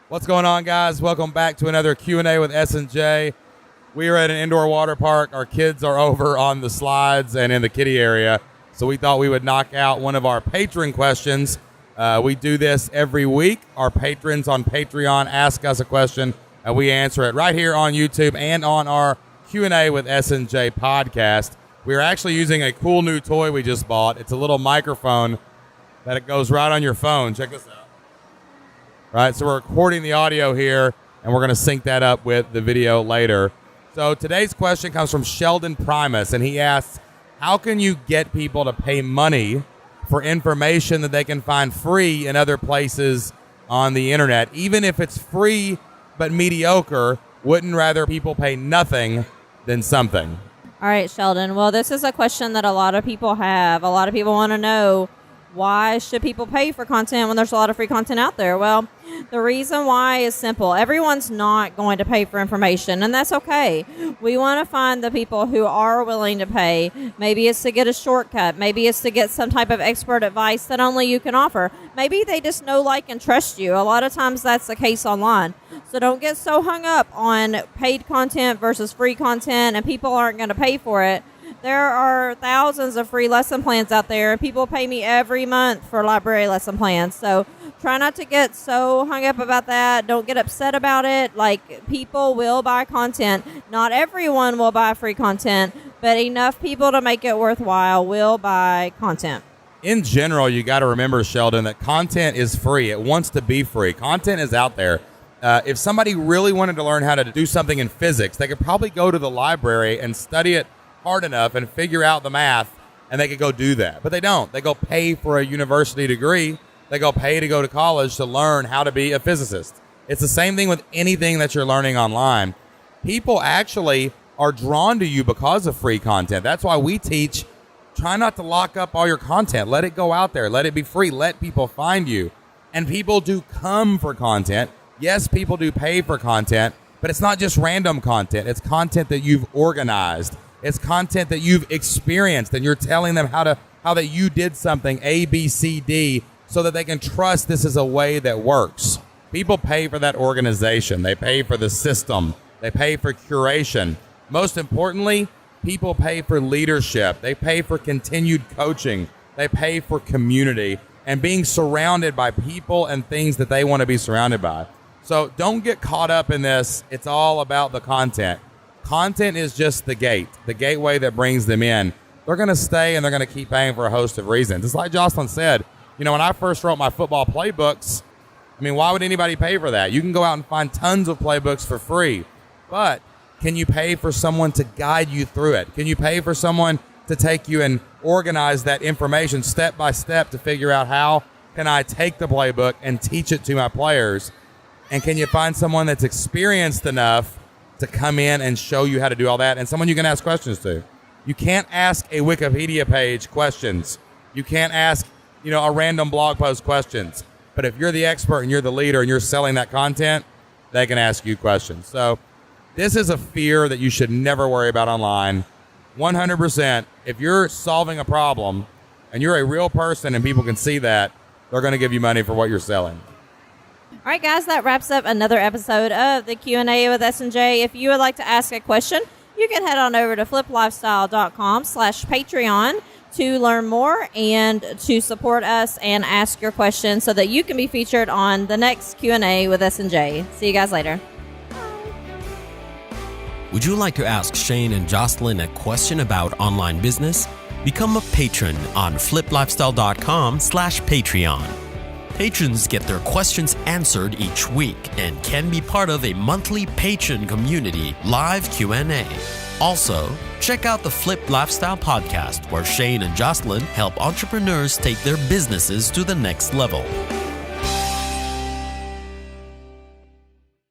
What's going on, guys? Welcome back to another Q&A with S&J. We are at an indoor water park. Our kids are over on the slides and in the kiddie area, so we thought we would knock out one of our patron questions. We do this every week. Our patrons on Patreon ask us a question, and we answer it right here on YouTube and on our Q&A with S&J podcast. We're actually using a cool new toy we just bought. It's a little microphone that it goes right on your phone. Check this out. Right, so we're recording the audio here, and we're going to sync that up with the video later. So today's question comes from Sheldon Primus, and he asks, how can you get people to pay money for information that they can find free in other places on the internet? Even if it's free but mediocre, wouldn't rather people pay nothing than something? All right, Sheldon. Well, this is a question that a lot of people have. A lot of people want to know, why should people pay for content when there's a lot of free content out there? Well, the reason why is simple. Everyone's not going to pay for information, and that's okay. We want to find the people who are willing to pay. Maybe it's to get a shortcut. Maybe it's to get some type of expert advice that only you can offer. Maybe they just know, like, and trust you. A lot of times that's the case online. So don't get so hung up on paid content versus free content, and people aren't going to pay for it. There are thousands of free lesson plans out there, and people pay me every month for library lesson plans. So try not to get so hung up about that. Don't get upset about it. Like, people will buy content. Not everyone will buy free content, but enough people to make it worthwhile will buy content. In general, you got to remember, Sheldon, that content is free. It wants to be free. Content is out there. If somebody really wanted to learn how to do something in physics, they could probably go to the library and study it hard enough and figure out the math, and they could go do that. But they don't. They go pay for a university degree. They go pay to go to college to learn how to be a physicist. It's the same thing with anything that you're learning online. People actually are drawn to you because of free content. That's why we teach, try not to lock up all your content. Let it go out there. Let it be free. Let people find you. And people do come for content. Yes, people do pay for content, but it's not just random content. It's content that you've organized. It's content that you've experienced, and you're telling them how that you did something A, B, C, D, so that they can trust this is a way that works. People pay for that organization. They pay for the system. They pay for curation. Most importantly, people pay for leadership. They pay for continued coaching. They pay for community and being surrounded by people and things that they want to be surrounded by. So don't get caught up in this. It's all about the content. Content is just the gateway that brings them in. They're going to stay, and they're going to keep paying for a host of reasons. It's like Jocelyn said, when I first wrote my football playbooks, why would anybody pay for that? You can go out and find tons of playbooks for free, but can you pay for someone to guide you through it? Can you pay for someone to take you and organize that information step by step to figure out how can I take the playbook and teach it to my players? And can you find someone that's experienced enough to come in and show you how to do all that, and someone you can ask questions to? You can't ask a Wikipedia page questions. You can't ask, a random blog post questions. But if you're the expert and you're the leader and you're selling that content, they can ask you questions. So this is a fear that you should never worry about online. 100%, if you're solving a problem and you're a real person and people can see that, they're going to give you money for what you're selling. All right, guys, that wraps up another episode of the Q&A with S&J. If you would like to ask a question, you can head on over to fliplifestyle.com/Patreon to learn more and to support us and ask your questions so that you can be featured on the next Q&A with S&J. See you guys later. Would you like to ask Shane and Jocelyn a question about online business? Become a patron on fliplifestyle.com/Patreon. Patrons get their questions answered each week and can be part of a monthly Patron Community live Q&A. Also, check out the Flip Lifestyle podcast, where Shane and Jocelyn help entrepreneurs take their businesses to the next level.